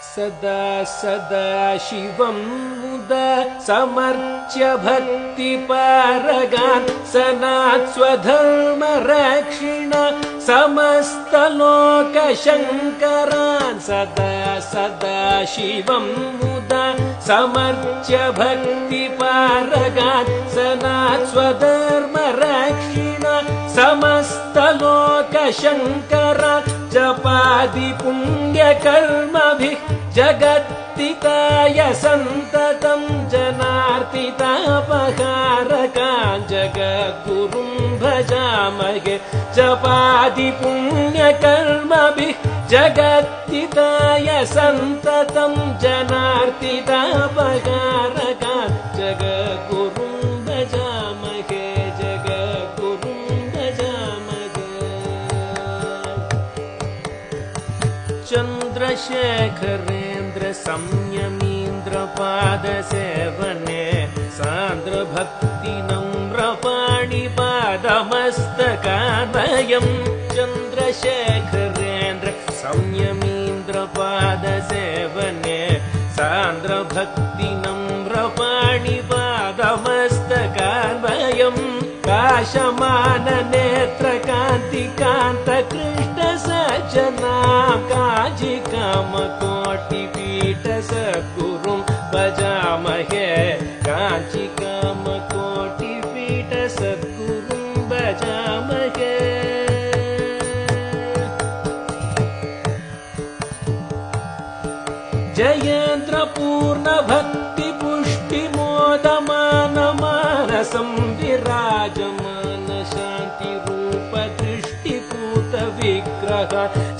सदा सदा शिवं मुदा समर्च्य भक्तिपारगान् सनात् स्वधर्मरक्षिण समस्तलोकशङ्करान् सदा सदा शिवं मुदा समर्च्य भक्तिपारगान् सनात् स्वधर्मरक्षिण समस्तलोकशङ्करान् जपादि पुण्यकर्मभिः जगत्तिताय सन्ततं जनार्तितापहारकान् जगद्गुरुं भजामहे जपादि पुण्यकर्मभिः जगत्तिताय सन्ततं जनार्तितापहारकान् जगद्गुरुं भजामहे जगद्गुरुं भजामहे। चन्द्रशेखरेन्द्र संयमीन्द्रपादसेवने सान्द्रभक्ति नम्रपाणिपादमस्तकादयम् चन्द्रशेखरेन्द्र संयमीन्द्रपादसेवने सान्द्रभक्ति नम्रपाणिपादमस्तकादयम् काशमाननेत्रकान्तिकान्तकृष्णसज्जनां काञ्चिकामकोटिपीठसद्गुरुं भजामहे काञ्चिकामकोटिपीठसद्गुरुं भजामहे। जयेन्द्रपूर्णभक्तिपुष्टिमोदमानमानसं विराजमान शान्तिरूपदृष्टिपूतविग्रह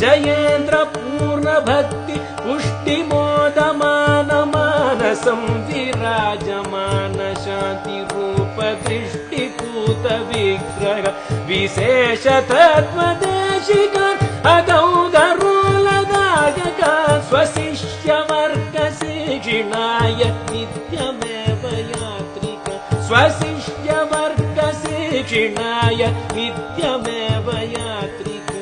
जयेन्द्रपूर्णभक्तिपुष्टिमोदमानमानसं विराजमान शान्तिरूपदृष्टिपूतविग्रह विशेषतत्त्वदेशिकान् अगौदरोलदायकान् स्वशिष्यवर्गशिक्षिणाय नित्यमेव यात्रिका स्वशिष्यवर्गशिक्षिणाय नित्यमेव यात्रिका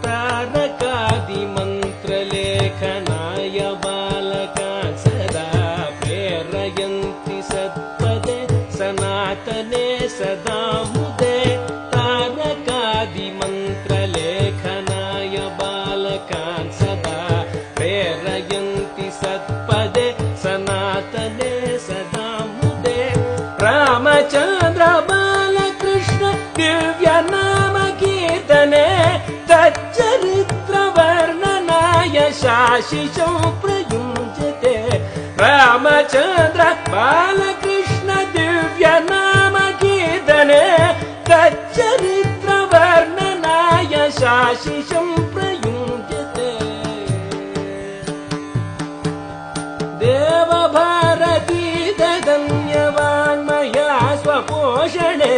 तारकादिमन्त्रलेखनाय बालकान् सदा प्रेरयन्ति सत्पदे सनातने सदा मुदे तारकादिमन्त्रलेखनाय बालकान् सदा प्रेरयन्ति सत्पदे सनातने सदा मुदे रामचन्द्र बालकृष्ण दिव्यनाम कीर्तने तच्चरित्रवर्णनाय शाशिषं प्रयुञ्जते रामचन्द्र बालकृष्ण दिव्यनाम कीर्तने तच्चरित्रवर्णनाय शाशिषं प्रयुञ्जते देवभारती ददन्यवाङ्मया स्वपोषणे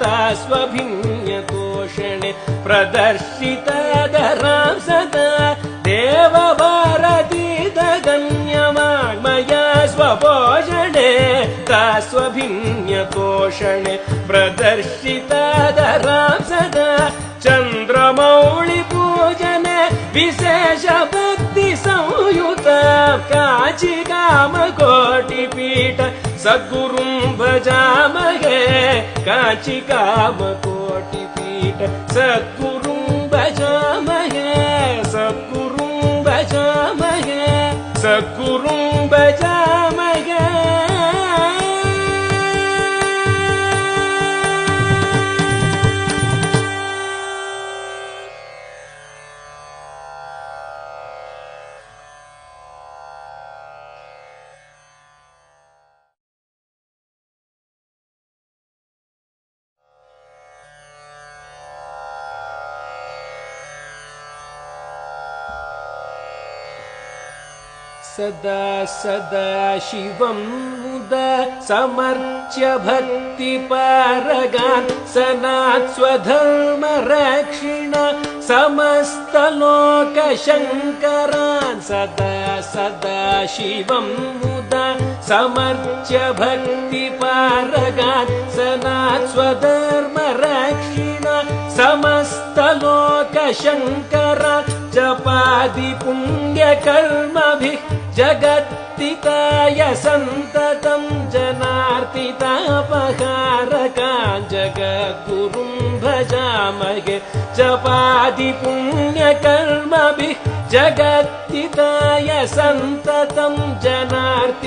तास्वभिन्यतोषणे प्रदर्शितधरां सदा देवभारती ददन्यवाङ्मया स्वपोषणे तास्वभिन्यतोषणे प्रदर्शितधरां सदा चन्द्रमौळिपूजने विशेषभक्तिसंयुता काञ्चिकामकोटिपीठ सद्गुरुं भजामहे काञ्चिकामकोटिपीठ सद्गुरुं भजामहे सद्गुरुं भजामहे सद्गुरुं भजामहे। सदा सदा शिवं मुदा समर्च्य भक्तिपारगान् सनात् स्वधर्मरक्षिण समस्तलोकशङ्करान् सदा सदा शिवं मुदा समर्च्य भक्तिपारगान् सनात् स्वधर्मरक्षिण समस्तलोकशङ्करान् जपादि पुण्यकर्मभिः जगत्तिताय सन्ततं जनार्तितापहारकान् जगद्गुरुं भजामहे जपादि पुण्यकर्मभिः जगत्तिताय सन्ततं जनार्तितापहारकान्